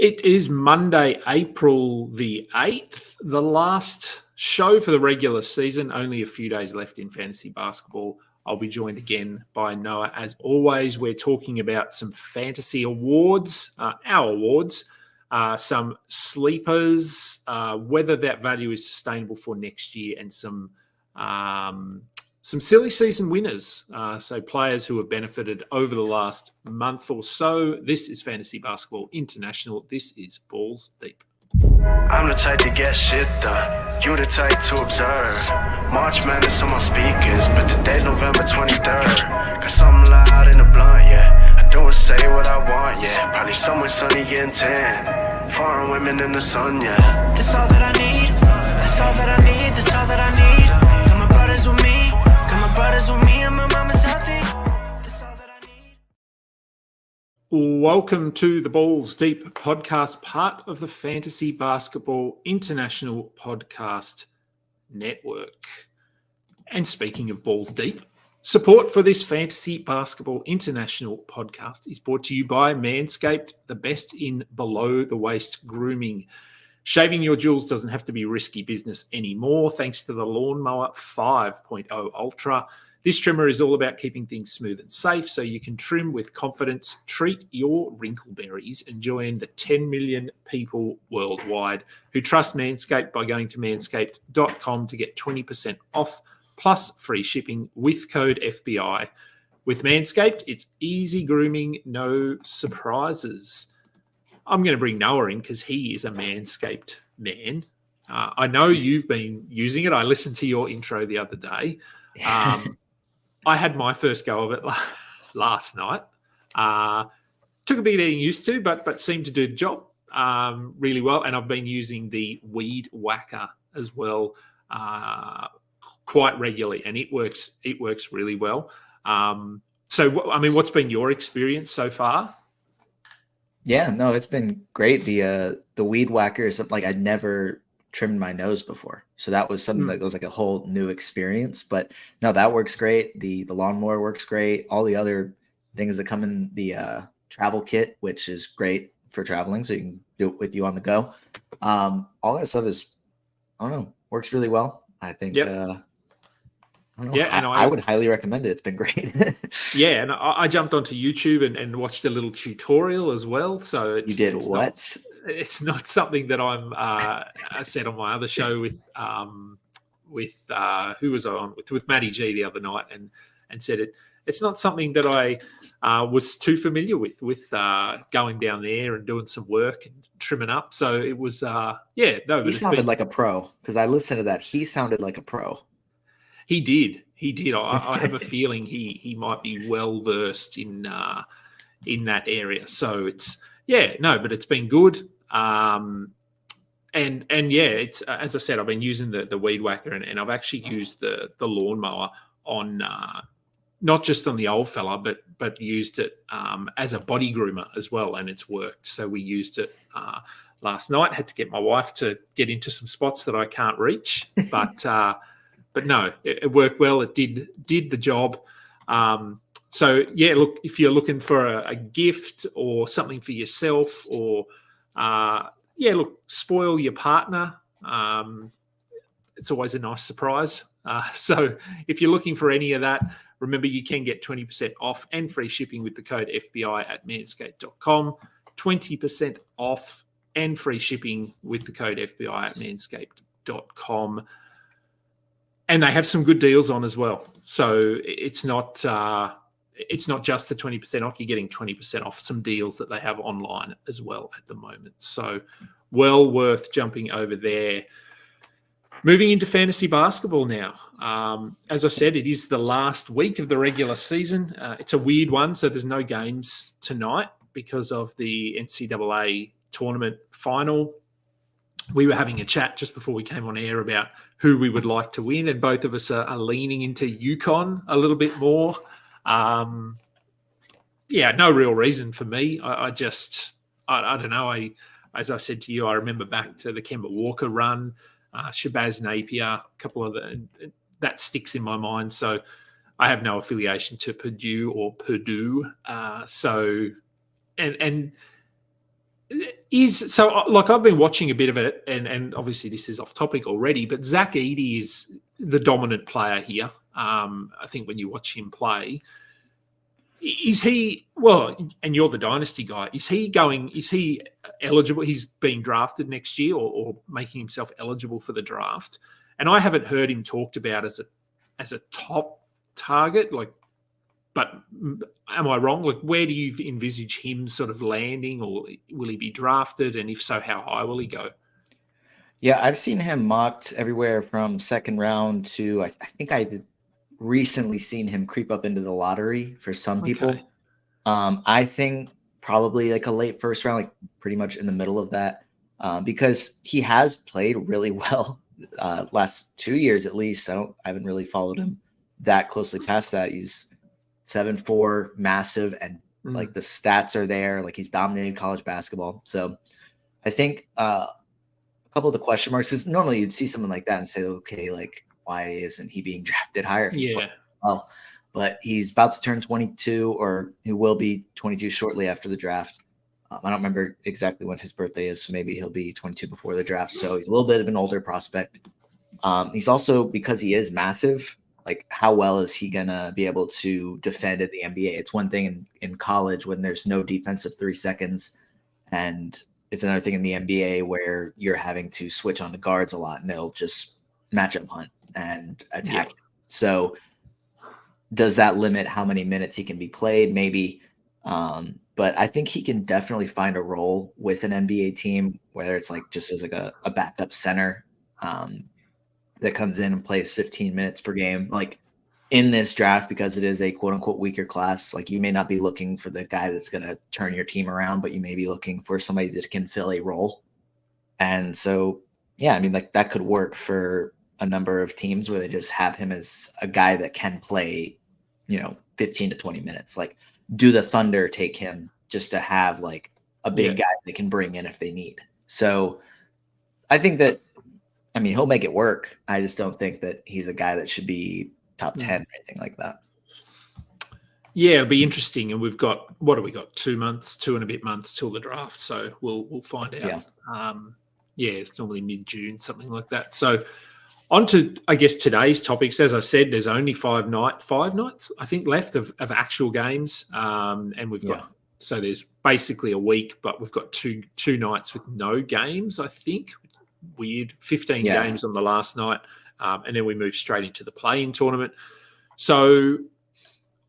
It is Monday, April the 8th, the last show for the regular season. Only a few days left in fantasy basketball. I'll be joined again by Noah. As always, we're talking about some fantasy awards, our awards, some sleepers, whether that value is sustainable for next year, and some silly season winners. So players who have benefited over the last month or so. This is Fantasy Basketball International. This is Balls Deep. I'm the type to get shit done. You the type to observe. March Madness on my speakers, but today's November 23rd. Got something loud in the blunt, yeah. I don't say what I want, yeah. Probably somewhere sunny getting tan. Foreign women in the sun, yeah. That's all that I need. That's all that I need. That's all that I need. Got my brothers with me. Got my brothers with me, and my mama's healthy. That's all that I need. Welcome to the Balls Deep podcast, part of the Fantasy Basketball International Podcast Network. And speaking of Balls Deep, support for this Fantasy Basketball International podcast is brought to you by Manscaped, the best in below-the-waist grooming. Shaving your jewels doesn't have to be risky business anymore thanks to the Lawnmower 5.0 Ultra. This trimmer is all about keeping things smooth and safe so you can trim with confidence. Treat your wrinkleberries and join the 10 million people worldwide who trust Manscaped by going to manscaped.com to get 20% off plus free shipping with code FBI. With Manscaped, it's easy grooming, no surprises. I'm going to bring Noah in because he is a Manscaped man. I know you've been using it. I listened to your intro the other day. I had my first go of it last night. Took a bit of getting used to, but seemed to do the job really well. And I've been using the Weed Whacker as well quite regularly, and it works really well. So, I mean, what's been your experience so far? Yeah, no, it's been great. The Weed Whacker is something like I'd never trimmed my nose before. So that was something that was like a whole new experience. But no, that works great. The lawnmower works great. All the other things that come in the travel kit, which is great for traveling, so you can do it with you on the go. All that stuff is, I don't know, works really well. I think I don't know. Yeah, and I would highly recommend it. It's been great. Yeah, and I jumped onto YouTube and watched a little tutorial as well. So you did what? It's not something that I said on my other show with who was I on with Matty G the other night, and said it's not something that I was too familiar with going down there and doing some work and trimming up. So it was He sounded like a pro because I listened to that. He sounded like a pro. He did. I have a feeling he might be well versed in that area. So but it's been good. It's as I said, I've been using the Weed Whacker, and I've actually used the lawnmower on not just on the old fella, but used it as a body groomer as well, and it's worked. So we used it last night. Had to get my wife to get into some spots that I can't reach, but. But no, it worked well. It did the job. So look, if you're looking for a gift or something for yourself, or spoil your partner. It's always a nice surprise. So if you're looking for any of that, remember you can get 20% off and free shipping with the code FBI at manscaped.com. 20% off and free shipping with the code FBI at manscaped.com. And they have some good deals on as well. So it's not just the 20% off. You're getting 20% off some deals that they have online as well at the moment. So well worth jumping over there. Moving into fantasy basketball now. As I said, it is the last week of the regular season. It's a weird one, so there's no games tonight because of the NCAA tournament final. We were having a chat just before we came on air about who we would like to win, and both of us are leaning into UConn a little bit more. No real reason for me. I don't know. As I said to you, I remember back to the Kemba Walker run, Shabazz Napier, a couple of that sticks in my mind. So I have no affiliation to Purdue or Purdue. And Like I've been watching a bit of it, and obviously this is off topic already, but Zach Edey is the dominant player here. I think when you watch him play, is he, well, and you're the dynasty guy, is he eligible? He's being drafted next year or making himself eligible for the draft. And I haven't heard him talked about as a top target, but am I wrong? Like, where do you envisage him sort of landing, or will he be drafted? And if so, how high will he go? Yeah, I've seen him mocked everywhere from second round to, I think I've recently seen him creep up into the lottery for some people. I think probably like a late first round, like pretty much in the middle of that, because he has played really well last 2 years at least. I haven't really followed him that closely past that. He's 7'4", massive, and like the stats are there. Like, he's dominated college basketball. So I think a couple of the question marks is normally you'd see someone like that and say, okay, like, why isn't he being drafted higher if he's playing well? But he's about to turn 22, or he will be 22 shortly after the draft. I don't remember exactly when his birthday is, so maybe he'll be 22 before the draft. So he's a little bit of an older prospect. He's also, because he is massive, like, how well is he going to be able to defend in the NBA? It's one thing in college when there's no defensive 3 seconds, and it's another thing in the NBA where you're having to switch on the guards a lot, and they'll just matchup hunt and attack. Yeah. So does that limit how many minutes he can be played? Maybe. But I think he can definitely find a role with an NBA team, whether it's like just as like a backup center that comes in and plays 15 minutes per game. Like, in this draft, because it is a quote unquote weaker class, like, you may not be looking for the guy that's going to turn your team around, but you may be looking for somebody that can fill a role. And so, yeah, I mean, like, that could work for a number of teams where they just have him as a guy that can play, 15 to 20 minutes. Like, do the Thunder take him just to have like a big guy they can bring in if they need? So I think that, I mean, he'll make it work. I just don't think that he's a guy that should be top 10 or anything like that. Yeah, it'll be interesting. And we've got, what have we got? 2 months, 2 and a bit months till the draft. So we'll find out. It's normally mid-June, something like that. So on to, I guess, today's topics. As I said, there's only 5 nights, I think, left of actual games. And we've got, so there's basically a week, but we've got two nights with no games, I think. Weird. 15 games on the last night. And then we move straight into the play-in tournament. So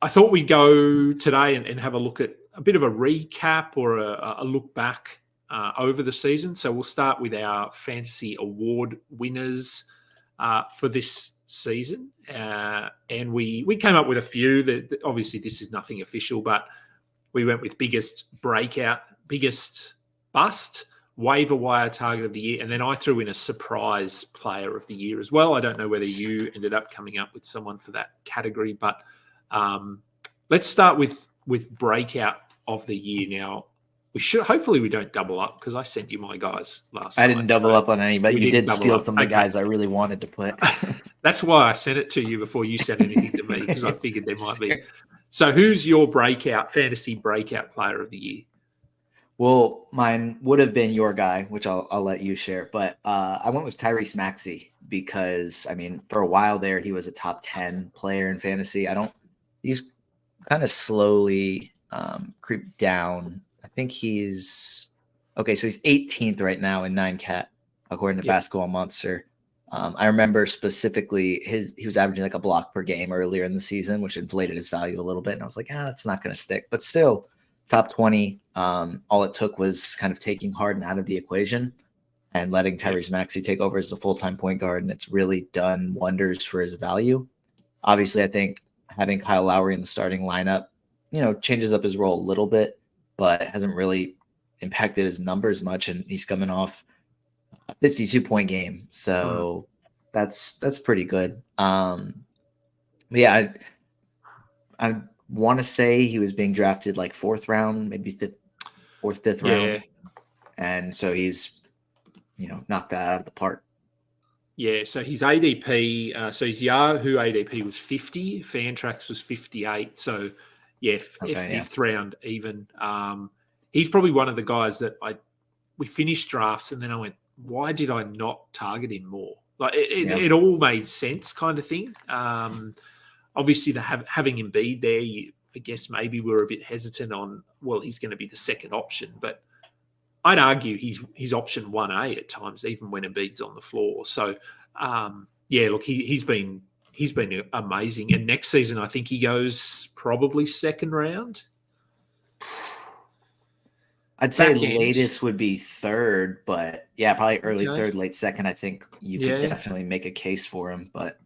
I thought we'd go today and have a look at a bit of a recap or a look back over the season. So we'll start with our fantasy award winners for this season. And we came up with a few. That obviously, this is nothing official, but we went with biggest breakout, biggest bust, waiver wire target of the year, and then I threw in a surprise player of the year as well. I don't know whether you ended up coming up with someone for that category, but let's start with breakout of the year. Now, hopefully we don't double up, because I sent you my guys last night. I didn't double up on any, but you did steal some of the guys I really wanted to put. That's why I sent it to you before you sent anything to me, because I figured there might be. So who's your fantasy breakout player of the year? Well, mine would have been your guy, which I'll let you share. But I went with Tyrese Maxey because, I mean, for a while there, he was a top 10 player in fantasy. He's kind of slowly creeped down. I think he's 18th right now in 9-cat, according to Basketball Monster. I remember specifically he was averaging like a block per game earlier in the season, which inflated his value a little bit. And I was like, that's not going to stick. But still, top 20. All it took was kind of taking Harden out of the equation and letting Tyrese Maxey take over as the full-time point guard, and it's really done wonders for his value. Obviously, I think having Kyle Lowry in the starting lineup, changes up his role a little bit, but hasn't really impacted his numbers much, and he's coming off a 52-point game, so that's pretty good. I want to say he was being drafted like 4th round, maybe 5th round. And so he's, knocked that out of the park. Yeah, so his ADP, so his Yahoo ADP was 50, Fantrax was 58. So, fifth round even. He's probably one of the guys that we finished drafts, and then I went, why did I not target him more? Like it all made sense, kind of thing. Obviously, having Embiid there, I guess maybe we were a bit hesitant on, well, he's going to be the second option, but I'd argue he's option 1A at times, even when Embiid's on the floor. So, look, he's been amazing. And next season, I think he goes probably second round. I'd say latest would be third, but yeah, probably early third, late second. I think you could definitely make a case for him, but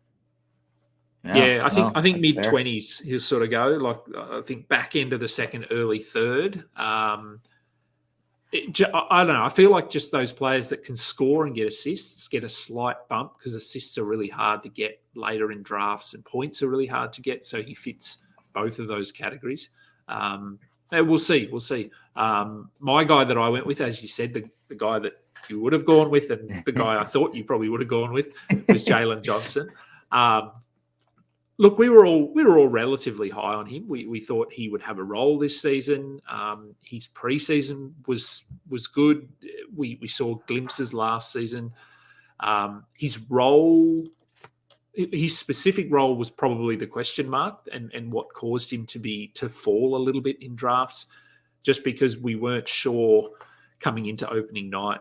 I think mid-20s he'll sort of go. Like I think back end of the second, early third. I don't know. I feel like just those players that can score and get assists get a slight bump, because assists are really hard to get later in drafts and points are really hard to get. So he fits both of those categories. We'll see. My guy that I went with, as you said, the guy that you would have gone with, and the guy I thought you probably would have gone with, was Jalen Johnson. Look, we were all relatively high on him. We thought he would have a role this season. His preseason was good. We saw glimpses last season. His specific role was probably the question mark, and what caused him to fall a little bit in drafts, just because we weren't sure coming into opening night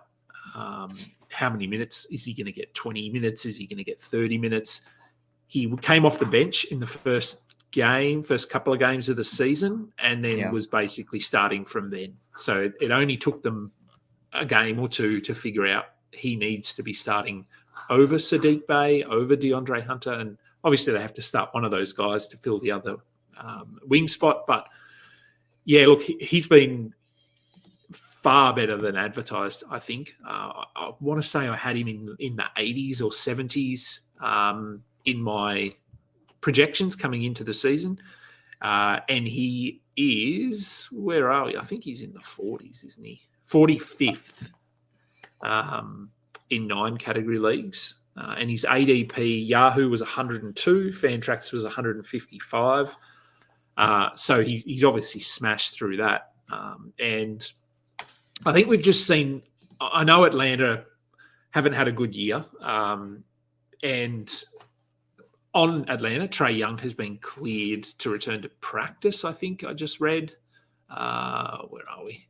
how many minutes is he going to get. 20 minutes? Is he going to get 30 minutes? He came off the bench in the first couple of games of the season, and then was basically starting from then. So it only took them a game or two to figure out he needs to be starting over Sadiq Bey, over DeAndre Hunter, and obviously they have to start one of those guys to fill the other wing spot. But yeah, look, he's been far better than advertised, I think. I want to say I had him in the 80s or 70s in my projections coming into the season. And he is, where are we? I think he's in the 40s, isn't he? 45th in 9 category leagues. And his ADP, Yahoo was 102, Fantrax was 155. So he's obviously smashed through that. And I think we've just seen, I know Atlanta haven't had a good year. And on Atlanta, Trae Young has been cleared to return to practice, I think I just read. Where are we?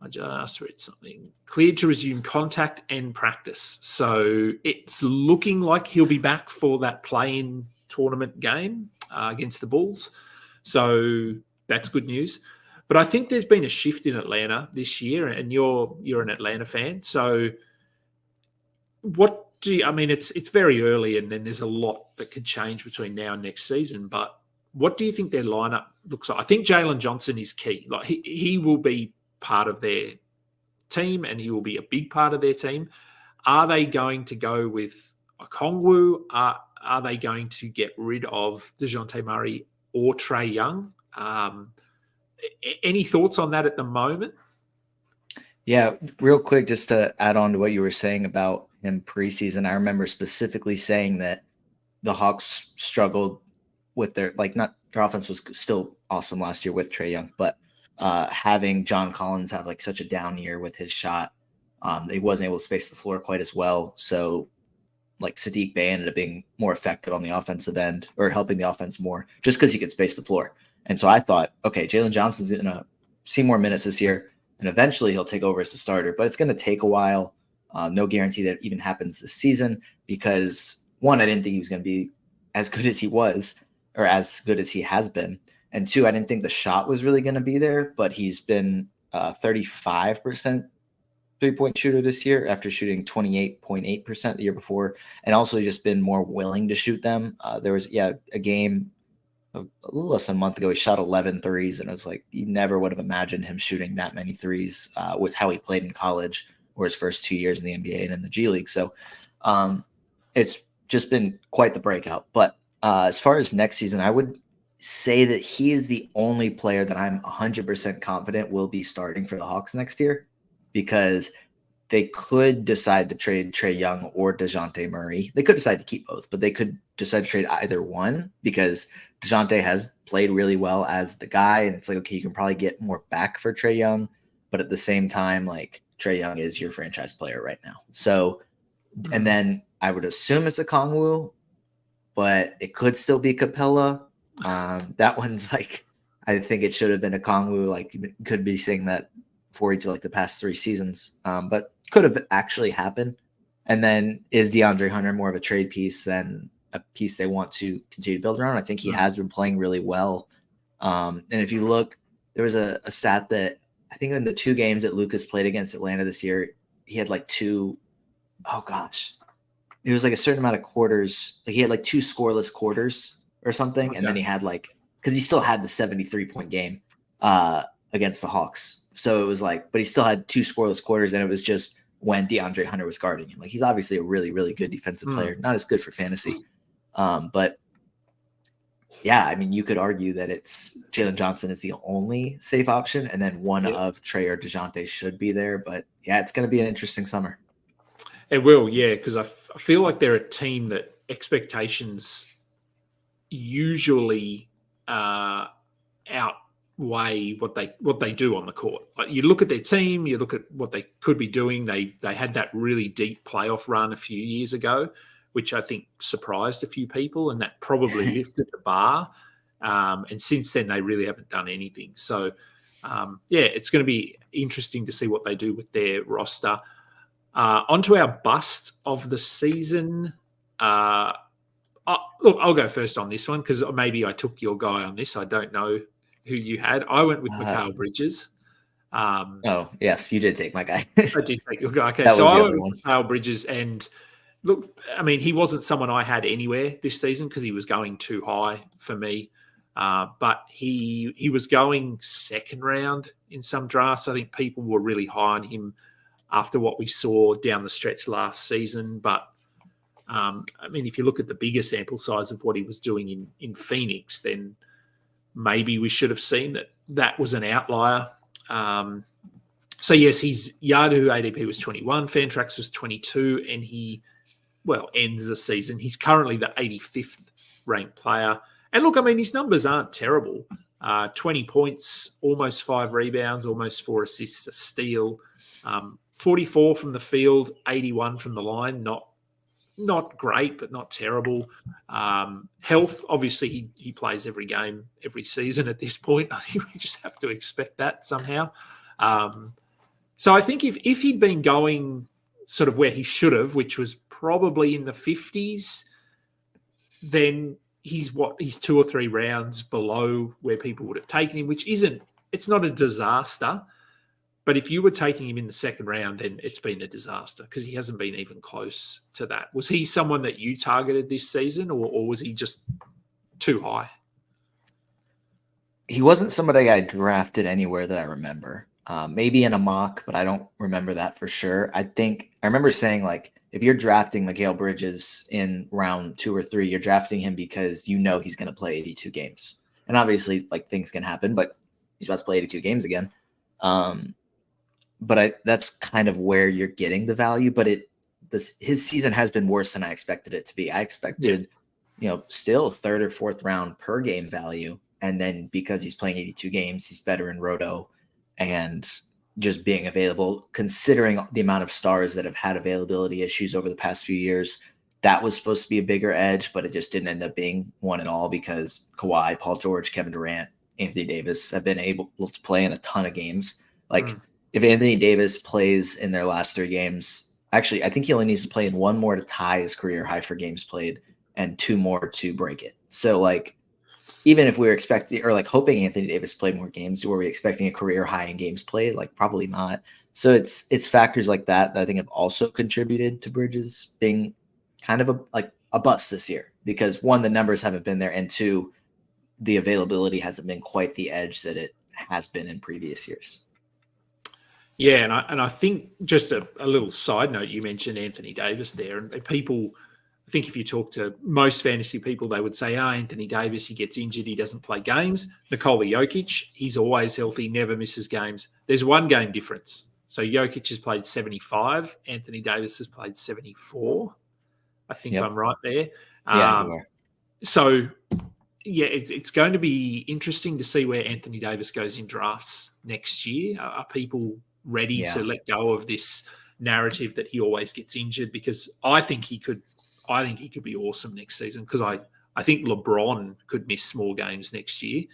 I just read something. Cleared to resume contact and practice. So it's looking like he'll be back for that play-in tournament game against the Bulls. So that's good news. But I think there's been a shift in Atlanta this year, and you're an Atlanta fan. So it's very early, and then there's a lot that could change between now and next season. But what do you think their lineup looks like? I think Jalen Johnson is key. Like he will be part of their team, and he will be a big part of their team. Are they going to go with Okongwu? Are they going to get rid of DeJounte Murray or Trae Young? Any thoughts on that at the moment? Yeah, real quick, just to add on to what you were saying about him preseason, I remember specifically saying that the Hawks struggled with their offense was still awesome last year with Trae Young, but having John Collins have such a down year with his shot, he wasn't able to space the floor quite as well. So Sadiq Bey ended up being more effective on the offensive end, or helping the offense more, just because he could space the floor. And so I thought, okay, Jalen Johnson's going to see more minutes this year, and eventually he'll take over as the starter. But it's going to take a while. No guarantee that it even happens this season, because one, I didn't think he was going to be as good as he was, or as good as he has been. And two, I didn't think the shot was really going to be there, but he's been 35% three-point shooter this year after shooting 28.8% the year before, and also just been more willing to shoot them. There was, a game a little less than a month ago, he shot 11 threes, and it was like, you never would have imagined him shooting that many threes with how he played in college or his first 2 years in the NBA and in the G League. So it's just been quite the breakout. But as far as next season, I would say that he is the only player that I'm 100% confident will be starting for the Hawks next year, because they could decide to trade Trae Young or DeJounte Murray. They could decide to keep both, but they could decide to trade either one, because DeJounte has played really well as the guy. And it's like, okay, you can probably get more back for Trae Young, but at the same time, Trae Young is your franchise player right now. So, and then I would assume it's a Kongwu, but it could still be Capella. That one's like, I think it should have been a Kongwu. Like, you could be saying that for each of like the past 3 seasons, but could have actually happened. And then is DeAndre Hunter more of a trade piece than a piece they want to continue to build around? I think he has been playing really well. And if you look, there was a stat that I think in the 2 games that Lucas played against Atlanta this year, he had like 2. Oh gosh, it was like a certain amount of quarters. Like he had like 2 scoreless quarters or something, and then he had like, because he still had the 73-point game against the Hawks. So it was like, but he still had 2 scoreless quarters, and it was just when DeAndre Hunter was guarding him. Like he's obviously a really, really good defensive player, not as good for fantasy. But yeah, I mean, you could argue that it's Jalen Johnson is the only safe option, and then one of Trae or DeJounte should be there. But yeah, it's going to be an interesting summer. It will, yeah, because I feel like they're a team that expectations usually outweigh what they do on the court. Like you look at their team, you look at what they could be doing. They had that really deep playoff run a few years ago, which I think surprised a few people, and that probably lifted the bar. And since then, they really haven't done anything. So, it's going to be interesting to see what they do with their roster. Onto our bust of the season. Look, I'll go first on this one because maybe I took your guy on this. I don't know who you had. I went with Mikal Bridges. Oh, yes, you did take my guy. I did take your guy. Okay, so I went with Mikal Bridges, and look, I mean, he wasn't someone I had anywhere this season because he was going too high for me. But he was going second round in some drafts. I think people were really high on him after what we saw down the stretch last season. But, I mean, if you look at the bigger sample size of what he was doing in Phoenix, then maybe we should have seen that was an outlier. So, yes, his Yahoo ADP was 21, Fantrax was 22, and he ends the season. He's currently the 85th ranked player. And look, I mean, his numbers aren't terrible. 20 points, almost 5 rebounds, almost 4 assists, a steal, 44 from the field, 81 from the line. Not great, but not terrible. Health, obviously, he plays every game, every season at this point. I think we just have to expect that somehow. So I think if he'd been going sort of where he should have, which was probably in the 50s, then he's 2 or 3 rounds below where people would have taken him, it's not a disaster. But if you were taking him in the second round, then it's been a disaster because he hasn't been even close to that. Was he someone that you targeted this season, or was he just too high? He wasn't somebody I drafted anywhere that I remember. Maybe in a mock, but I don't remember that for sure. I remember saying, like, if you're drafting Mikal Bridges in round 2 or 3, you're drafting him because you know he's going to play 82 games. And obviously, like, things can happen, but he's about to play 82 games again. But that's kind of where you're getting the value. But his season has been worse than I expected it to be. I expected, still 3rd or 4th round per game value. And then because he's playing 82 games, he's better in Roto and just being available, considering the amount of stars that have had availability issues over the past few years. That was supposed to be a bigger edge, but it just didn't end up being one at all because Kawhi, Paul George, Kevin Durant, Anthony Davis have been able to play in a ton of games. Like, if Anthony Davis plays in their last 3 games, actually, I think he only needs to play in 1 more to tie his career high for games played and 2 more to break it. So, like, even if we were expecting or like hoping Anthony Davis played more games, were we expecting a career high in games played? Like, probably not. So it's factors like that I think have also contributed to Bridges being kind of a bust this year because 1, the numbers haven't been there, and 2, the availability hasn't been quite the edge that it has been in previous years. Yeah, and I think just a little side note, you mentioned Anthony Davis there, and people, I think if you talk to most fantasy people, they would say, Anthony Davis, he gets injured, he doesn't play games. Nikola Jokic, he's always healthy, never misses games. There's 1 game difference. So Jokic has played 75, Anthony Davis has played 74. I think I'm right there. Yeah, you are. So, yeah, it's going to be interesting to see where Anthony Davis goes in drafts next year. Are people ready to let go of this narrative that he always gets injured, because I think he could be awesome next season, because I think LeBron could miss more games next year.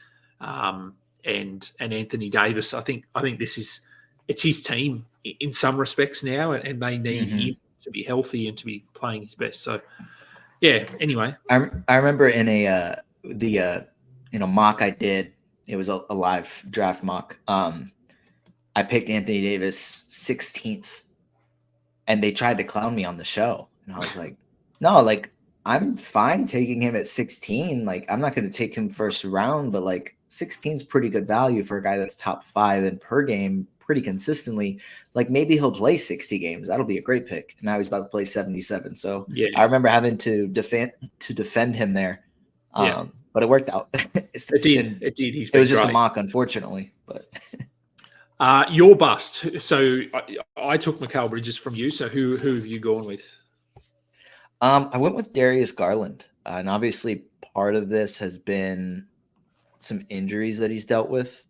And Anthony Davis, I think it's his team in some respects now, and they need him to be healthy and to be playing his best. So yeah, anyway. I remember in the mock I did, it was a live draft mock. I picked Anthony Davis 16th, and they tried to clown me on the show. And I was like, no, like, I'm fine taking him at 16. Like, I'm not going to take him first round, but like 16 is pretty good value for a guy that's top 5 and per game pretty consistently. Like, maybe he'll play 60 games. That'll be a great pick. And now he's about to play 77. So yeah. I remember having to defend him there. But it worked out. It did. It was just a mock, unfortunately. But your bust. So I took Mikal Bridges from you. So who have you gone with? I went with Darius Garland, and obviously part of this has been some injuries that he's dealt with,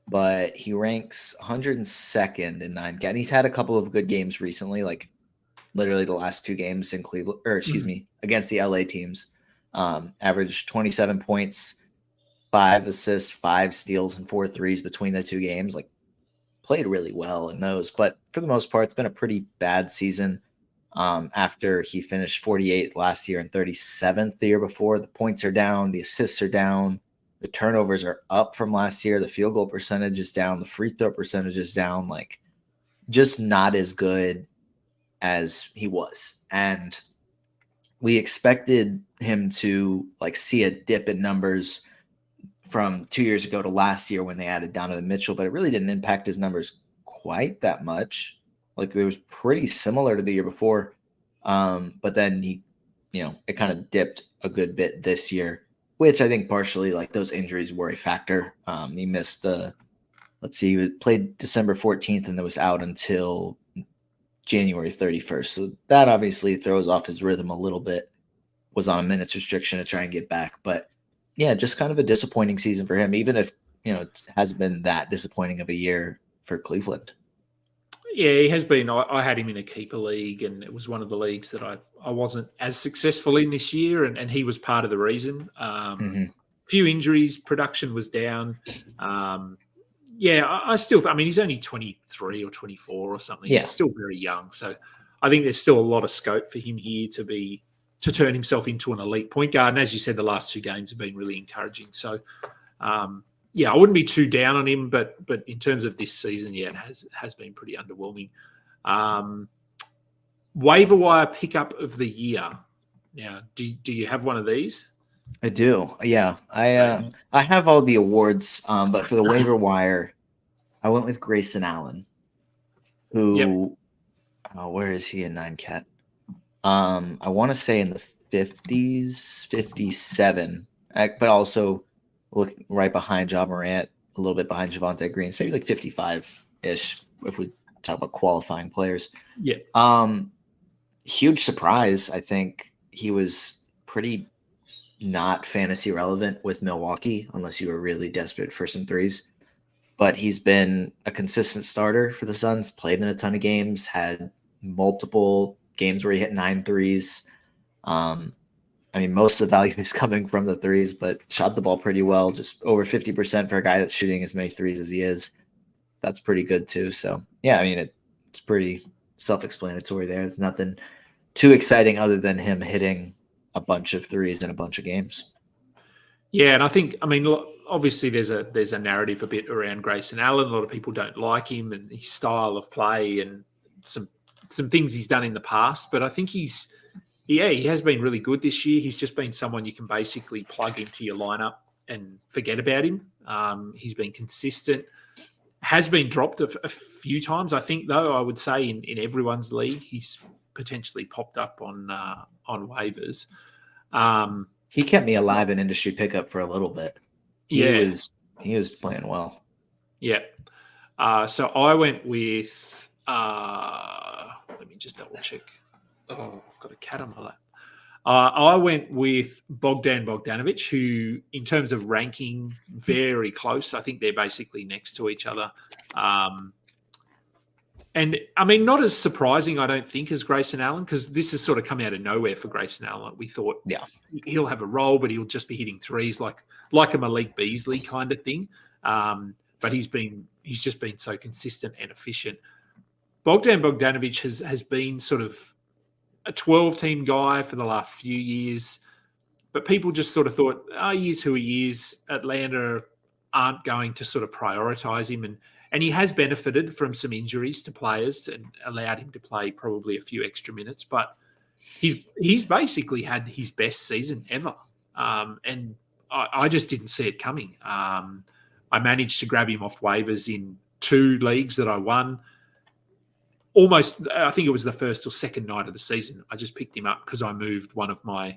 but he ranks 102nd in 9K, and he's had a couple of good games recently, like literally the last 2 games in Cleveland, against the LA teams. Averaged 27 points, 5 assists, 5 steals, and 4 threes between the 2 games. Like, played really well in those, but for the most part, it's been a pretty bad season. After he finished 48th last year and 37th the year before, the points are down, the assists are down, the turnovers are up from last year, the field goal percentage is down, the free throw percentage is down, like, just not as good as he was. And we expected him to like see a dip in numbers from 2 years ago to last year when they added Donovan Mitchell, but it really didn't impact his numbers quite that much. Like, it was pretty similar to the year before. But then it kind of dipped a good bit this year, which I think partially like those injuries were a factor. He missed, he played December 14th and then was out until January 31st. So that obviously throws off his rhythm a little bit. Was on a minutes restriction to try and get back. But yeah, just kind of a disappointing season for him, even if, it hasn't been that disappointing of a year for Cleveland. Yeah, he has been. I had him in a keeper league, and it was one of the leagues that I wasn't as successful in this year, and he was part of the reason. Few injuries, production was down. I still, he's only 23 or 24 or something. Yeah. He's still very young. So I think there's still a lot of scope for him here to turn himself into an elite point guard. And as you said, the last 2 games have been really encouraging. So, I wouldn't be too down on him, but in terms of this season, it has been pretty underwhelming. Waiver wire pickup of the year. Now, do you have one of these? I do. Yeah, I have all the awards, but for the waiver wire, I went with Grayson Allen, who, where is he in 9Cat? I want to say in the 50s, 57, but also look right behind Ja Morant, a little bit behind Javonte Green, so maybe like 55-ish if we talk about qualifying players. Yeah. Huge surprise. I think he was pretty not fantasy relevant with Milwaukee unless you were really desperate for some threes. But he's been a consistent starter for the Suns, played in a ton of games, had multiple games where he hit 9 threes. Most of the value is coming from the threes, but shot the ball pretty well, just over 50% for a guy that's shooting as many threes as he is. That's pretty good too. So, yeah, it's pretty self-explanatory there. There's nothing too exciting other than him hitting a bunch of threes in a bunch of games. Yeah, and I think, obviously there's a narrative a bit around Grayson Allen. A lot of people don't like him and his style of play and some things he's done in the past, but I think he has been really good this year. He's just been someone you can basically plug into your lineup and forget about him. He's been consistent, has been dropped a few times. I think, though, I would say in everyone's league, he's potentially popped up on waivers. He kept me alive in industry pickup for a little bit. He was playing well. Yeah. So I went with, let me just double check. Oh, I've got a cat on my lap. I went with Bogdan Bogdanovic, who, in terms of ranking, very close. I think they're basically next to each other. And I mean, not as surprising, I don't think, as Grayson Allen, because this has sort of come out of nowhere for Grayson Allen. We thought he'll have a role, but he'll just be hitting threes like a Malik Beasley kind of thing. But he's just been so consistent and efficient. Bogdan Bogdanovic has been sort of a 12-team guy for the last few years, but people just sort of thought, he is who he is. Atlanta aren't going to sort of prioritize him, and he has benefited from some injuries to players and allowed him to play probably a few extra minutes, but he's basically had his best season ever. And I just didn't see it coming. I managed to grab him off waivers in 2 leagues that I won. Almost, I think it was the first or second night of the season. I just picked him up because I moved one of my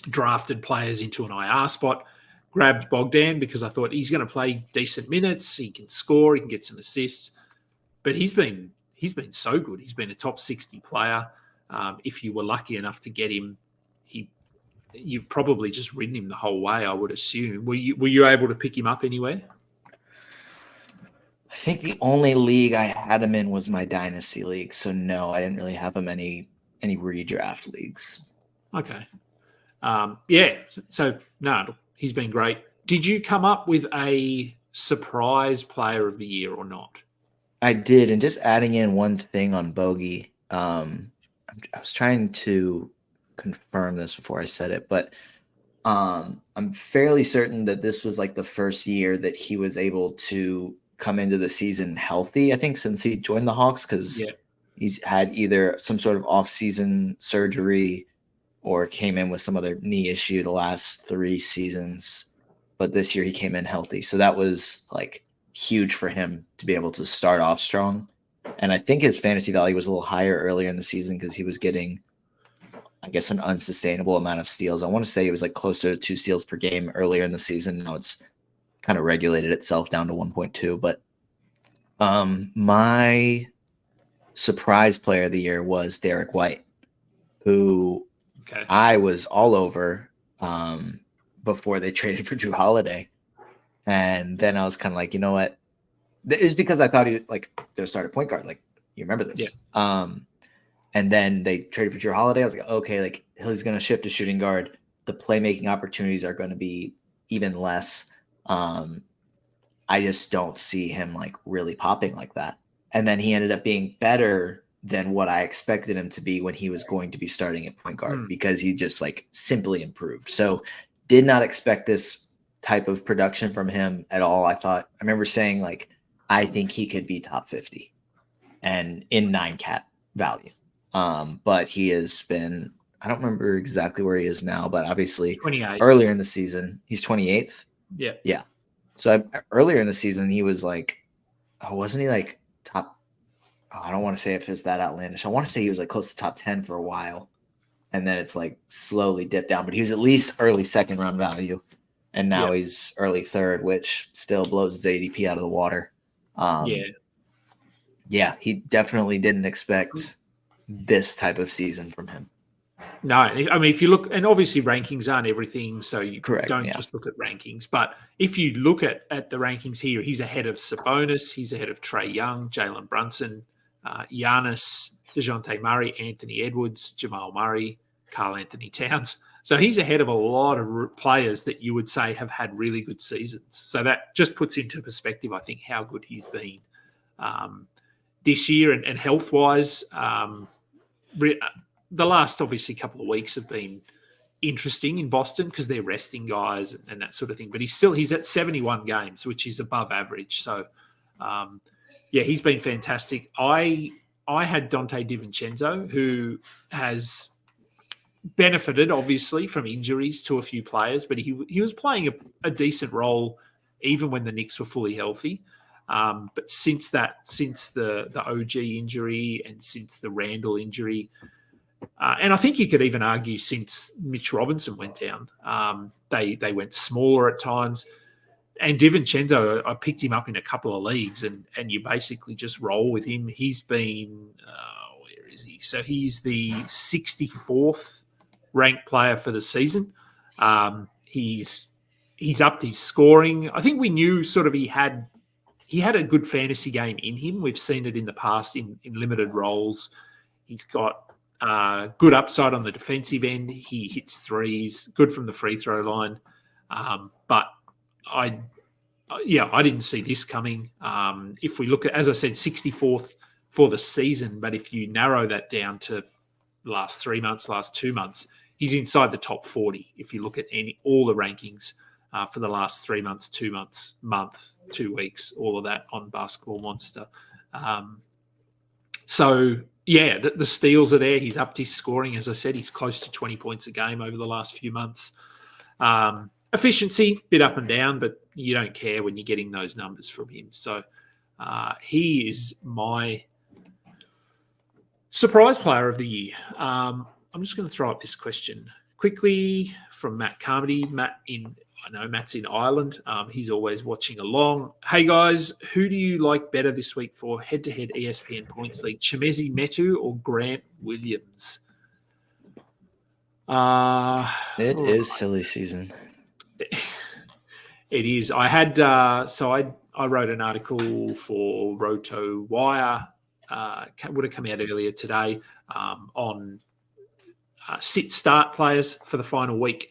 drafted players into an IR spot, grabbed Bogdan because I thought he's going to play decent minutes. He can score, he can get some assists, but he's been so good. He's been a top 60 player. If you were lucky enough to get him, you've probably just ridden him the whole way, I would assume. Were you able to pick him up anywhere? I think the only league I had him in was my dynasty league. So no, I didn't really have him any redraft leagues. Okay. So no, he's been great. Did you come up with a surprise player of the year or not? I did. And just adding in one thing on Bogey, I was trying to confirm this before I said it, but I'm fairly certain that this was like the first year that he was able to come into the season healthy, I think, since he joined the Hawks, because he's had either some sort of off-season surgery or came in with some other knee issue the last 3 seasons. But this year he came in healthy. So that was like huge for him to be able to start off strong. And I think his fantasy value was a little higher earlier in the season because he was getting, I guess, an unsustainable amount of steals. I want to say it was like closer to 2 steals per game earlier in the season. Now it's kind of regulated itself down to 1.2. But my surprise player of the year was Derek White, who I was all over before they traded for Drew Holiday. And then I was kind of like, you know what? It was because I thought he was like their starter point guard. Like, you remember this. Yeah. And then they traded for Drew Holiday. I was like, okay, like he's going to shift to shooting guard. The playmaking opportunities are going to be even less. I just don't see him like really popping like that. And then he ended up being better than what I expected him to be when he was going to be starting at point guard because he just like simply improved. So did not expect this type of production from him at all. I remember saying like, I think he could be top 50 and in 9 cat value. But he has been, I don't remember exactly where he is now, but obviously 28. Earlier in the season, he's 28th. Yeah. Yeah. So earlier in the season, he was like, wasn't he like top? I don't want to say if it's that outlandish. I want to say he was like close to top 10 for a while. And then it's like slowly dipped down, but he was at least early 2nd round value. And now he's early 3rd, which still blows his ADP out of the water. Yeah, he definitely didn't expect this type of season from him. No, I mean, if you look, and obviously rankings aren't everything, so you don't just look at rankings. But if you look at the rankings here, he's ahead of Sabonis, he's ahead of Trae Young, Jalen Brunson, Giannis, DeJounte Murray, Anthony Edwards, Jamal Murray, Karl Anthony Towns. So he's ahead of a lot of players that you would say have had really good seasons. So that just puts into perspective, I think, how good he's been this year and health-wise. The last, obviously, couple of weeks have been interesting in Boston because they're resting guys and that sort of thing. But he's at 71 games, which is above average. So, he's been fantastic. I had Dante DiVincenzo, who has benefited, obviously, from injuries to a few players, but he was playing a decent role even when the Knicks were fully healthy. But since the OG injury and since the Randall injury, and I think you could even argue since Mitch Robinson went down, they went smaller at times. And DiVincenzo, I picked him up in a couple of leagues, and you basically just roll with him. He's been, where is he? So he's the 64th ranked player for the season. He's upped his scoring. I think we knew sort of he had he had a good fantasy game in him. We've seen it in the past in limited roles. He's got good upside on the defensive end. He hits threes, good from the free throw line. But I didn't see this coming. If we look at, as I said, 64th for the season, but if you narrow that down to last 3 months, last 2 months, he's inside the top 40. If you look at all the rankings for the last 3 months, 2 months, month, 2 weeks, all of that on Basketball Monster. The steals are there. He's upped his scoring. As I said, he's close to 20 points a game over the last few months. Efficiency, bit up and down, but you don't care when you're getting those numbers from him. So he is my surprise player of the year. I'm just going to throw up this question quickly from Matt Carmody. I know Matt's in Ireland. He's always watching along. Hey, guys, who do you like better this week for head-to-head ESPN Points League, Chimezie Metu or Grant Williams? It is silly season. It is. I had I wrote an article for Roto Wire. Would have come out earlier today on sit-start players for the final week.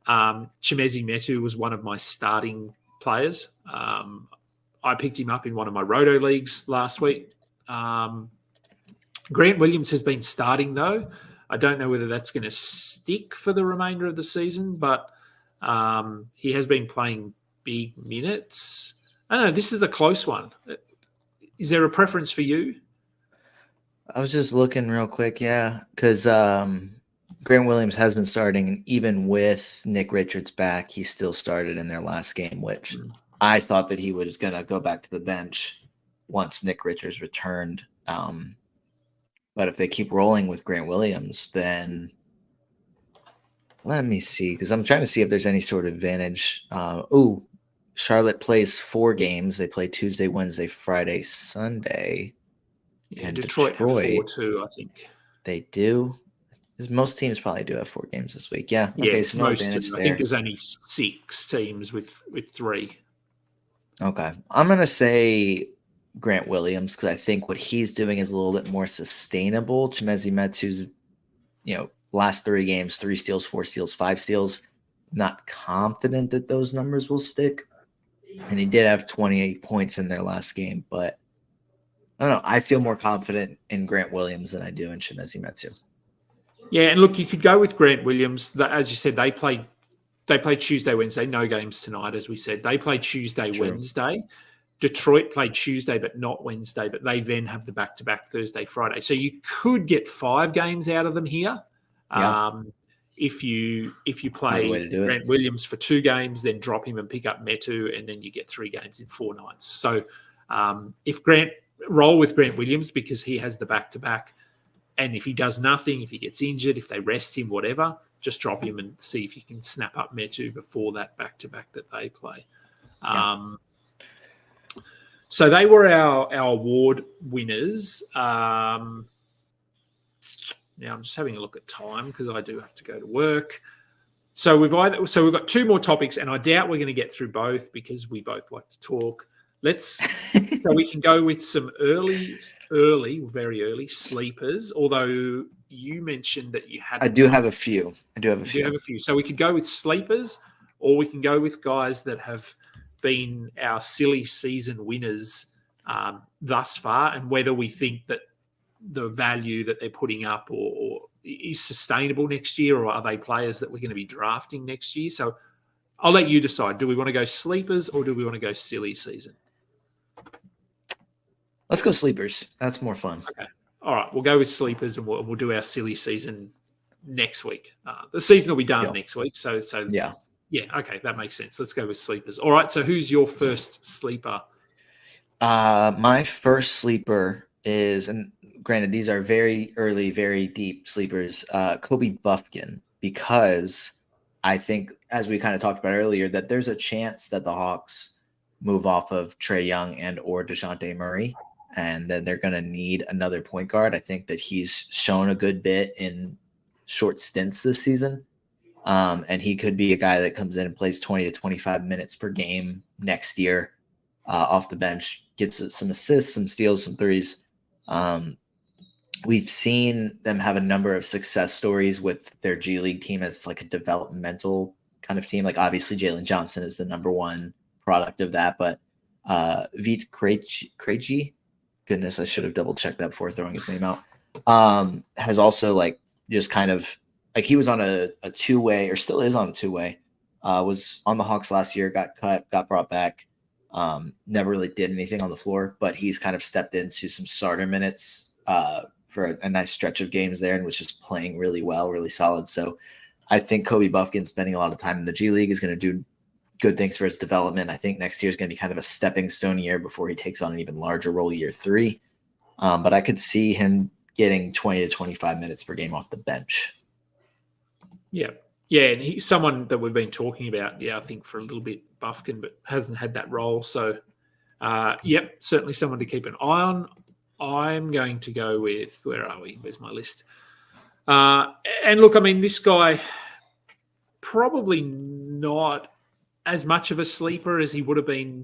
Chimezie Metu was one of my starting players. I picked him up in one of my Roto leagues last week. Grant Williams has been starting, though. I don't know whether that's going to stick for the remainder of the season, but he has been playing big minutes. I don't know. This is a close one. Is there a preference for you? I was just looking real quick, because Grant Williams has been starting, and even with Nick Richards back, he still started in their last game, which I thought that he was going to go back to the bench once Nick Richards returned. But if they keep rolling with Grant Williams, then let me see, because I'm trying to see if there's any sort of advantage. Charlotte plays 4 games. They play Tuesday, Wednesday, Friday, Sunday. Yeah, and Detroit have 4 too, I think. They do. Most teams probably do have 4 games this week. Yeah. Okay. So no most advantage do. there. I think there's only 6 teams with 3. Okay. I'm going to say Grant Williams because I think what he's doing is a little bit more sustainable. Chimezie Metu's, last 3 games, 3 steals, 4 steals, 5 steals. Not confident that those numbers will stick. And he did have 28 points in their last game, but I don't know. I feel more confident in Grant Williams than I do in Chimezie Metu. Yeah, and look, you could go with Grant Williams. As you said, they played Tuesday, Wednesday. No games tonight, as we said. They played Tuesday, True. Wednesday. Detroit played Tuesday, but not Wednesday. But they then have the back-to-back Thursday, Friday. So you could get 5 games out of them here. Yeah. If you play Grant Williams for 2 games, then drop him and pick up Metu, and then you get 3 games in 4 nights. So if roll with Grant Williams because he has the back-to-back, and if he does nothing, if he gets injured, if they rest him, whatever, just drop him and see if you can snap up Metu before that back-to-back that they play. Yeah. So they were our award winners. Now I'm just having a look at time because I do have to go to work. So we've got 2 more topics, and I doubt we're going to get through both because we both like to talk. So we can go with some very early sleepers. Although you mentioned that you had, I do have a few. So we could go with sleepers, or we can go with guys that have been our silly season winners thus far, and whether we think that the value that they're putting up or is sustainable next year, or are they players that we're going to be drafting next year? So I'll let you decide. Do we want to go sleepers or do we want to go silly season? Let's go sleepers. That's more fun. Okay. All right. We'll go with sleepers and we'll do our silly season next week. The season will be done next week. So yeah. Yeah. Okay. That makes sense. Let's go with sleepers. All right. So who's your first sleeper? My first sleeper is, and granted, these are very early, very deep sleepers, Kobe Buffkin, because I think, as we kind of talked about earlier, that there's a chance that the Hawks move off of Trae Young and or DeJounte Murray, and then they're going to need another point guard. I think that he's shown a good bit in short stints this season, and he could be a guy that comes in and plays 20 to 25 minutes per game next year. off the bench, gets some assists, some steals, some threes. We've seen them have a number of success stories with their G League team as like a developmental kind of team. Like obviously Jalen Johnson is the number one product of that, but Vít Krejci, goodness, I should have double checked that before throwing his name out. Has also like just kind of like he was on a two-way, or still is on a two-way. Was on the Hawks last year, got cut, got brought back. Never really did anything on the floor, but he's kind of stepped into some starter minutes for a nice stretch of games there and was just playing really well, really solid. So I think Kobe Buffkin spending a lot of time in the G League is going to do good things for his development. I think next year is going to be kind of a stepping stone year before he takes on an even larger role year 3. But I could see him getting 20 to 25 minutes per game off the bench. Yeah. Yeah, and he's someone that we've been talking about, I think for a little bit, Buffkin, but hasn't had that role. So, certainly someone to keep an eye on. I'm going to go with, where are we? Where's my list? And look, I mean, this guy probably not as much of a sleeper as he would have been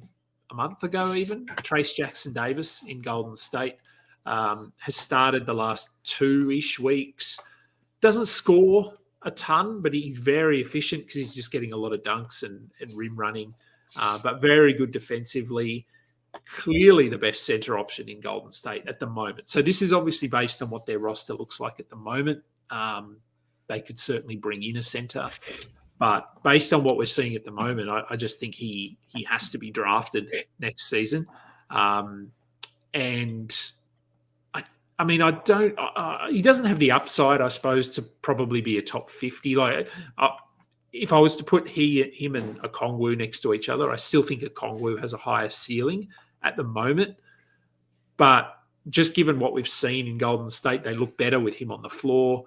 a month ago even. Trace Jackson-Davis in Golden State has started the last 2-ish weeks. Doesn't score a ton, but he's very efficient because he's just getting a lot of dunks and rim running, but very good defensively. Clearly the best center option in Golden State at the moment. So this is obviously based on what their roster looks like at the moment. They could certainly bring in a center, but based on what we're seeing at the moment, I just think he has to be drafted next season. And I mean, he doesn't have the upside, I suppose, to probably be a top 50. Like, if I was to put him and Okongwu next to each other, I still think Okongwu has a higher ceiling at the moment. But just given what we've seen in Golden State, they look better with him on the floor.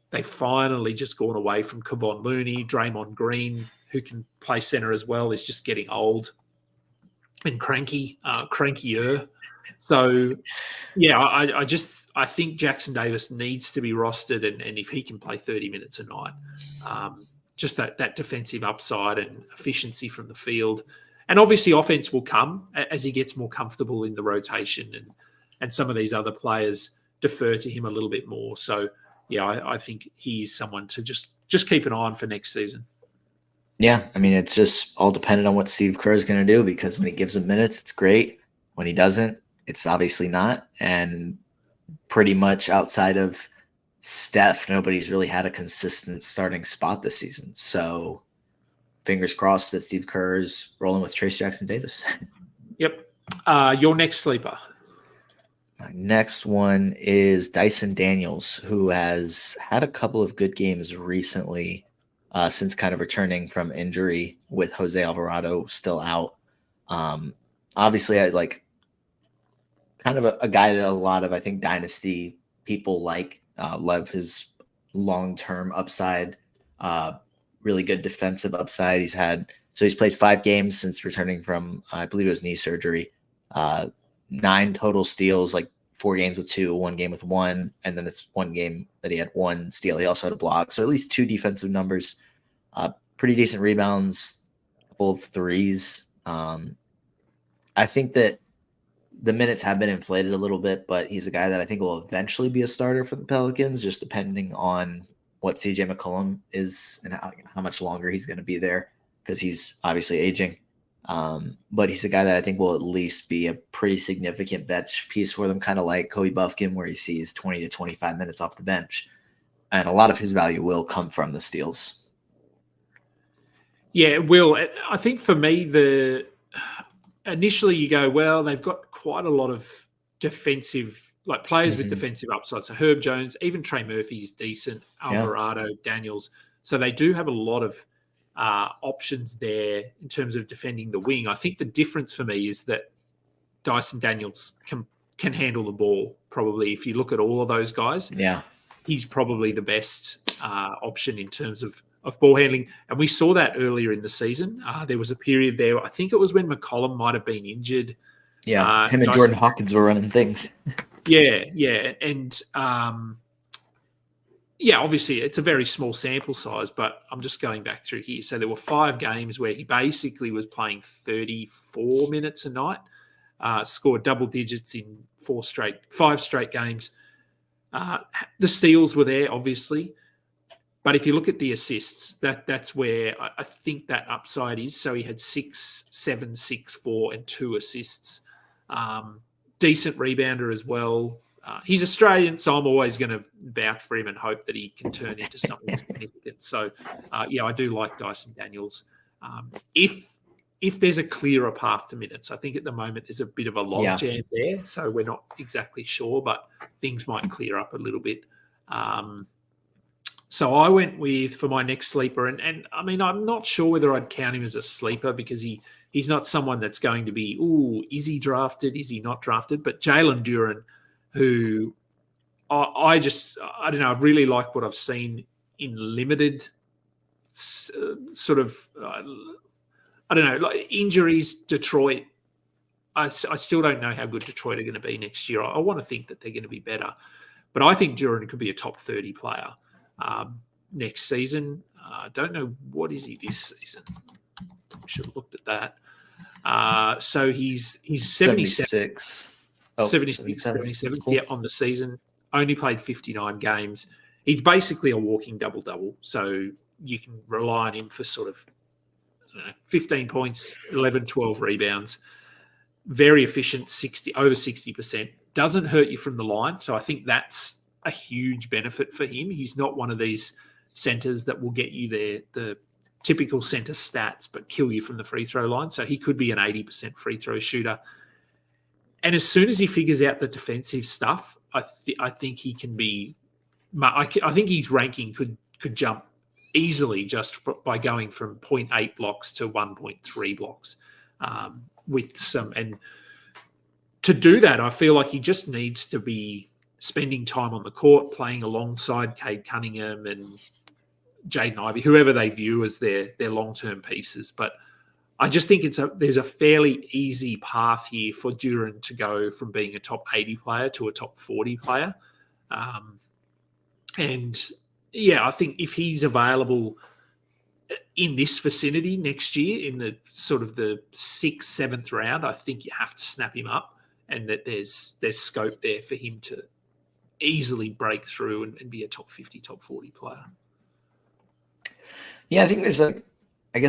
They've finally just gone away from Kevon Looney. Draymond Green, who can play center as well, is just getting old and crankier. So, I think Jackson-Davis needs to be rostered, and if he can play 30 minutes a night, just that defensive upside and efficiency from the field. And obviously offense will come as he gets more comfortable in the rotation, and some of these other players defer to him a little bit more. So, I think he is someone to just keep an eye on for next season. Yeah, I mean, it's just all dependent on what Steve Kerr is going to do, because when he gives him minutes, it's great. When he doesn't, it's obviously not. And pretty much outside of Steph, nobody's really had a consistent starting spot this season. So fingers crossed that Steve Kerr is rolling with Trace Jackson-Davis. Yep. Your next sleeper. My next one is Dyson Daniels, who has had a couple of good games recently since kind of returning from injury with Jose Alvarado still out. Obviously, I like kind of a guy that a lot of, I think, dynasty people love his long-term upside, really good defensive upside. He's played 5 games since returning from, I believe it was knee surgery, 9 total steals, like 4 games with 2, 1 game with 1, and then this 1 game that he had 1 steal. He also had a block, so at least 2 defensive numbers, pretty decent rebounds, a couple of threes. I think that the minutes have been inflated a little bit, but he's a guy that I think will eventually be a starter for the Pelicans, just depending on what CJ McCollum is and how much longer he's going to be there, because he's obviously aging. But he's a guy that I think will at least be a pretty significant bench piece for them, kind of like Kobe Buffkin, where he sees 20 to 25 minutes off the bench. And a lot of his value will come from the steals. Yeah, it will. I think for me, initially you go, well, they've got quite a lot of defensive, like players with defensive upside. So Herb Jones, even Trey Murphy is decent, Alvarado, Daniels. So they do have a lot of options there in terms of defending the wing. I think the difference for me is that Dyson Daniels can handle the ball. Probably, if you look at all of those guys, he's probably the best option in terms of ball handling. And we saw that earlier in the season. There was a period there, I think it was when McCollum might have been injured. Yeah, him and Jordan Hawkins were running things. Yeah. And yeah, obviously it's a very small sample size, but I'm just going back through here. So there were 5 games where he basically was playing 34 minutes a night, scored double digits in 5 straight games. The steals were there, obviously. But if you look at the assists, that's where I think that upside is. So he had 6, 7, 6, 4, and 2 assists. Decent rebounder as well. He's Australian, so I'm always going to vouch for him and hope that he can turn into something significant. So, yeah, I do like Dyson Daniels. If there's a clearer path to minutes, I think at the moment there's a bit of a logjam there, so we're not exactly sure, but things might clear up a little bit. So I went with, for my next sleeper, and I mean, I'm not sure whether I'd count him as a sleeper because he's not someone that's going to be, is he drafted? Is he not drafted? But Jalen Duren, who I don't know, I really like what I've seen in limited sort of, I don't know, like injuries, Detroit. I still don't know how good Detroit are going to be next year. I want to think that they're going to be better. But I think Duren could be a top 30 player next season. I don't know, what is he this season? I should have looked at that. So he's 76. 76, 77, cool. Yeah, on the season. Only played 59 games. He's basically a walking double-double, so you can rely on him for sort of 15 points, 11, 12 rebounds. Very efficient, over 60%. Doesn't hurt you from the line, so I think that's a huge benefit for him. He's not one of these centers that will get you the typical center stats but kill you from the free throw line, so he could be an 80% free throw shooter. And as soon as he figures out the defensive stuff, I think he can be. I think his ranking could jump easily just by going from 0.8 blocks to 1.3 blocks with some. And to do that, I feel like he just needs to be spending time on the court, playing alongside Cade Cunningham and Jaden Ivey, whoever they view as their long-term pieces. But I just think there's a fairly easy path here for Duren to go from being a top 80 player to a top 40 player. And yeah, I think if he's available in this vicinity next year, in the sort of the 6th, 7th round, I think you have to snap him up, and that there's scope there for him to easily break through and be a top 50, top 40 player. Yeah, I think there's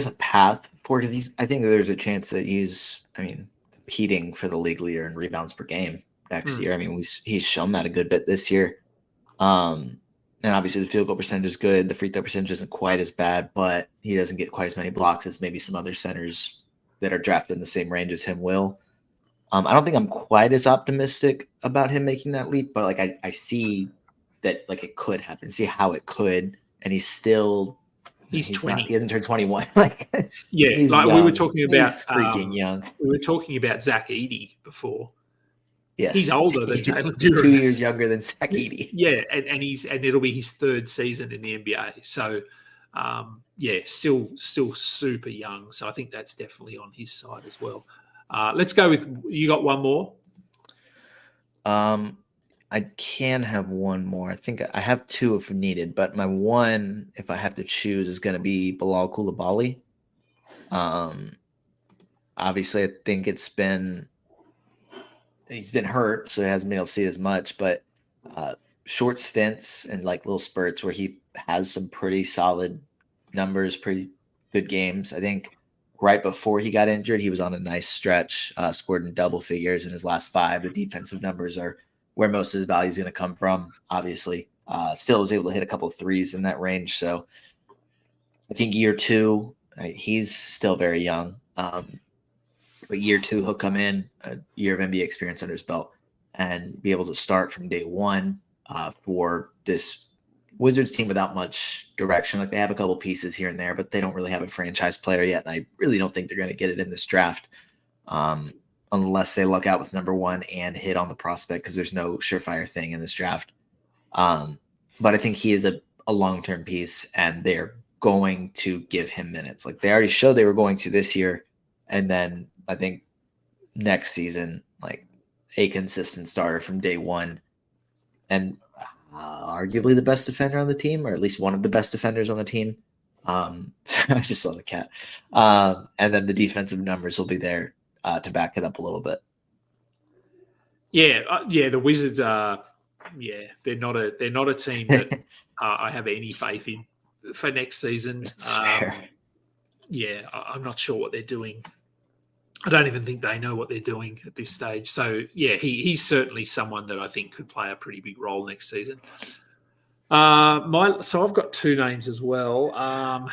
a path for, because I think there's a chance that he's competing for the league leader in rebounds per game next year. I mean, he's shown that a good bit this year. And obviously the field goal percentage is good. The free throw percentage isn't quite as bad, but he doesn't get quite as many blocks as maybe some other centers that are drafted in the same range as him will. I don't think I'm quite as optimistic about him making that leap, but I see that it could happen. See how it could, and he's 20. He hasn't turned 21. Yeah, young. We were talking about he's freaking young. We were talking about Zach Edey before. Yes, he's older than Jalen Duren. He's 2 years younger than Zach Edey. Yeah, and it'll be his 3rd season in the NBA. So, still super young. So I think that's definitely on his side as well. Let's go with, you got one more? I can have one more. I think I have 2 if needed, but my one, if I have to choose, is going to be Bilal Coulibaly. Obviously, I think he's been hurt, so he hasn't been able to see as much, but short stints and little spurts where he has some pretty solid numbers, pretty good games. I think right before he got injured, he was on a nice stretch, scored in double figures in his last 5. The defensive numbers are where most of his value is going to come from, obviously. Still was able to hit a couple of threes in that range. So I think year 2, he's still very young. But year 2, he'll come in, a year of NBA experience under his belt, and be able to start from day 1 for this Wizards team without much direction. They have a couple pieces here and there, but they don't really have a franchise player yet. And I really don't think they're going to get it in this draft unless they look out with number 1 and hit on the prospect, because there's no surefire thing in this draft. But I think he is a long-term piece, and they're going to give him minutes. They already showed they were going to this year. And then I think next season, a consistent starter from day 1. And arguably the best defender on the team, or at least one of the best defenders on the team. I just saw the cat. And then the defensive numbers will be there to back it up a little bit. Yeah, the Wizards are. Yeah, they're not a team that I have any faith in for next season. Yeah, I'm not sure what they're doing. I don't even think they know what they're doing at this stage. So yeah, he's certainly someone that I think could play a pretty big role next season. So I've got two names as well. I'm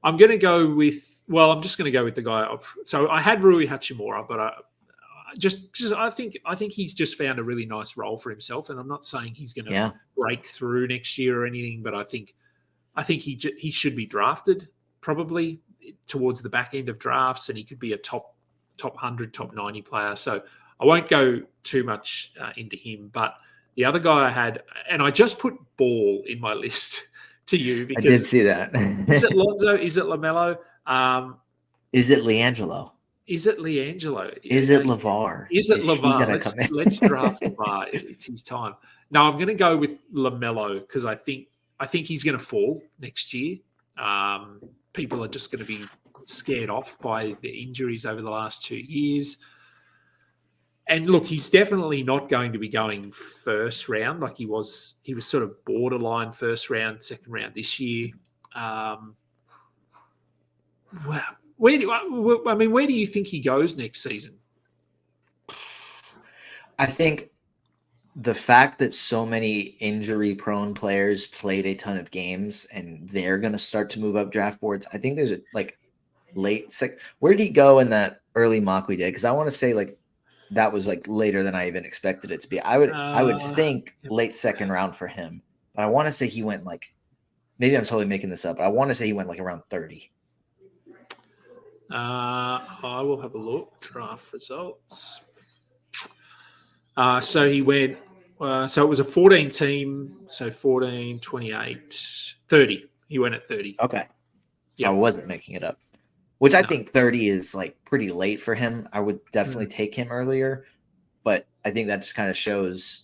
going to go with. Well, I'm just going to go with the guy. So I had Rui Hachimura, but I think he's just found a really nice role for himself, and I'm not saying he's going to break through next year or anything, but I think he should be drafted probably towards the back end of drafts, and he could be a top 100, top 90 player. So I won't go too much into him, but the other guy I had, and I just put Ball in my list to you because I did see that. Is it Lonzo? Is it LaMelo? Is it LiAngelo? Is it LiAngelo? Is it LeVar? Is it LeVar? Let's draft LeVar. It's his time. No, I'm going to go with LaMelo because I think he's going to fall next year. People are just going to be scared off by the injuries over the last 2 years. And look, he's definitely not going to be going first round like he was. He was sort of borderline first round, second round this year. Where do you think he goes next season? I think the fact that so many injury-prone players played a ton of games and they're going to start to move up draft boards, I think there's a late second. Where did he go in that early mock we did? Because I want to say that was later than I even expected it to be. I would think late second round for him, but I want to say he went maybe I'm totally making this up, but I want to say he went around 30. I will have a look. Draft results. So he went. So it was a 14 team. So 14, 28, 30. He went at 30. Okay. So I wasn't making it up. Which I think 30 is pretty late for him. I would definitely take him earlier, but I think that just kind of shows.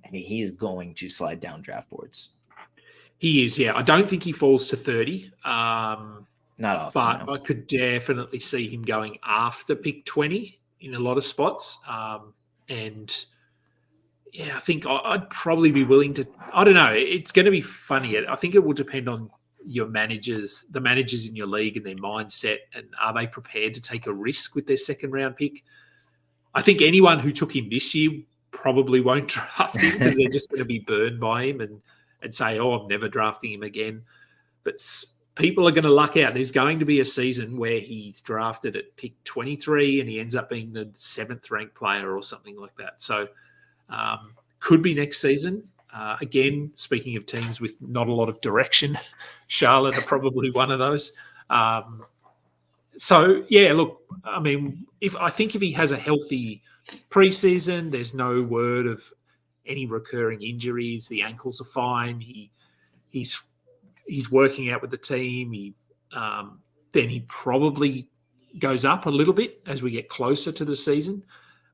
I mean, he's going to slide down draft boards. He is, yeah. I don't think he falls to 30. Not often, but no. I could definitely see him going after pick 20 in a lot of spots. And yeah, I think I'd probably be willing to. I don't know. It's going to be funny. I think it will depend on your managers, the managers in your league and their mindset, and are they prepared to take a risk with their second round pick? I think anyone who took him this year probably won't draft him because they're just going to be burned by him and say, oh, I'm never drafting him again. But people are going to luck out. There's going to be a season where he's drafted at pick 23 and he ends up being the 7th ranked player or something like that. So could be next season. Again, speaking of teams with not a lot of direction, Charlotte are probably one of those. So, yeah, look, I mean, if he has a healthy preseason, there's no word of any recurring injuries. The ankles are fine. He's working out with the team. Then he probably goes up a little bit as we get closer to the season.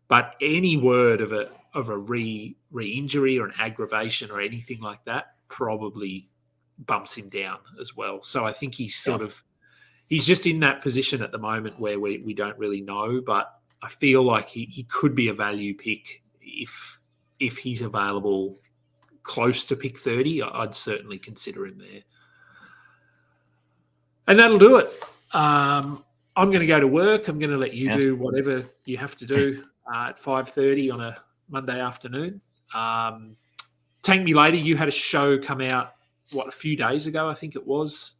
But any word of a re-injury or an aggravation or anything like that probably bumps him down as well. So I think he's he's just in that position at the moment where we don't really know. But I feel like he could be a value pick if he's available close to pick 30. I'd certainly consider him there. And that'll do it. I'm going to go to work. I'm going to let you do whatever you have to do at 5:30 on a Monday afternoon. Tank Me Later, you had a show come out, a few days ago, I think it was,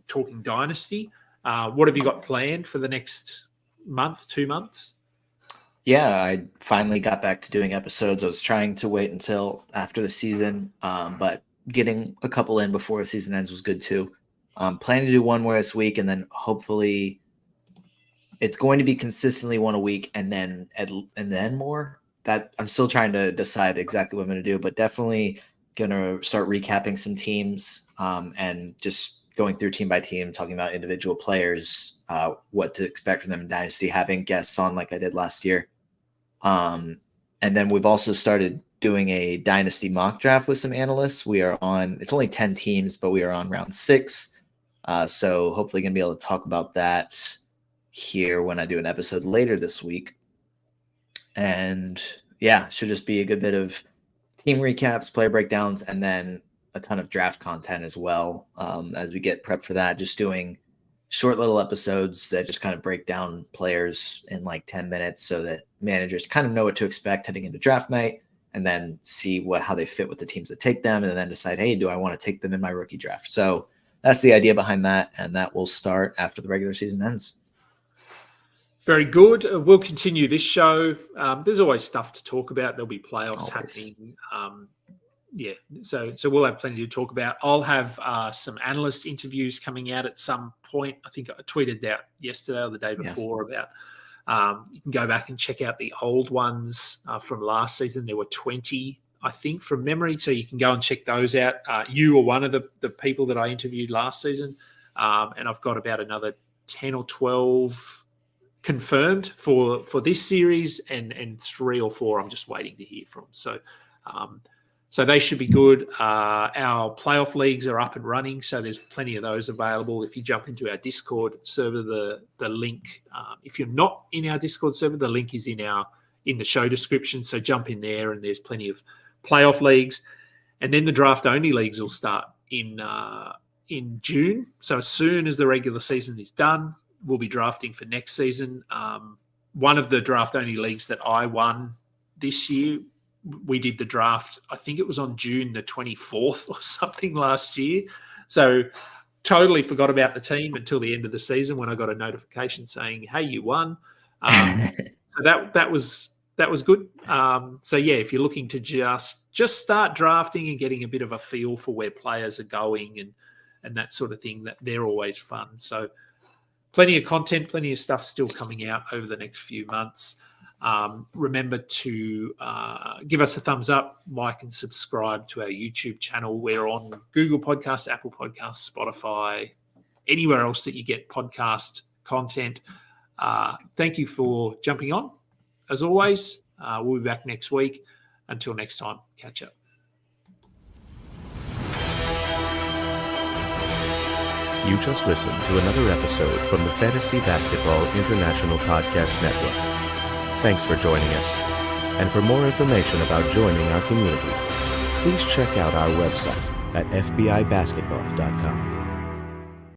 talking Dynasty. What have you got planned for the next month, 2 months? Yeah, I finally got back to doing episodes. I was trying to wait until after the season, but getting a couple in before the season ends was good too. Planning to do one more this week, and then hopefully it's going to be consistently one a week, and then more. That I'm still trying to decide exactly what I'm going to do, but definitely going to start recapping some teams and just going through team by team, talking about individual players, what to expect from them in Dynasty, having guests on like I did last year. And then we've also started doing a dynasty mock draft with some analysts. We are on, it's only 10 teams, but we are on round 6. So hopefully going to be able to talk about that here when I do an episode later this week. And yeah, should just be a good bit of team recaps, player breakdowns, and then a ton of draft content as well as we get prepped for that. Just doing short little episodes that just kind of break down players in like 10 minutes so that managers kind of know what to expect heading into draft night, and then see how they fit with the teams that take them, and then decide, hey, do I want to take them in my rookie draft? So that's the idea behind that, and that will start after the regular season ends. Very good. We'll continue this show. There's always stuff to talk about. There'll be playoffs happening. So we'll have plenty to talk about. I'll have some analyst interviews coming out at some point. I think I tweeted out yesterday or the day before about you can go back and check out the old ones from last season. There were 20, I think, from memory. So you can go and check those out. You were one of the people that I interviewed last season. And I've got about another 10 or 12 confirmed for this series, and 3 or 4 I'm just waiting to hear from. So they should be good. Our playoff leagues are up and running, so there's plenty of those available. If you jump into our Discord server, the link, if you're not in our Discord server, the link is in the show description. So jump in there, and there's plenty of playoff leagues. And then the draft only leagues will start in June. So as soon as the regular season is done, we'll be drafting for next season. One of the draft only leagues that I won this year, we did the draft, I think it was on June the 24th or something last year. So totally forgot about the team until the end of the season when I got a notification saying, hey, you won. So that was good. So yeah, if you're looking to just start drafting and getting a bit of a feel for where players are going and that sort of thing, that they're always fun. So plenty of content, plenty of stuff still coming out over the next few months. Remember to give us a thumbs up, like and subscribe to our YouTube channel. We're on Google Podcasts, Apple Podcasts, Spotify, anywhere else that you get podcast content. Thank you for jumping on. As always, we'll be back next week. Until next time, catch up. You just listened to another episode from the Fantasy Basketball International Podcast Network. Thanks for joining us. And for more information about joining our community, please check out our website at fbibasketball.com.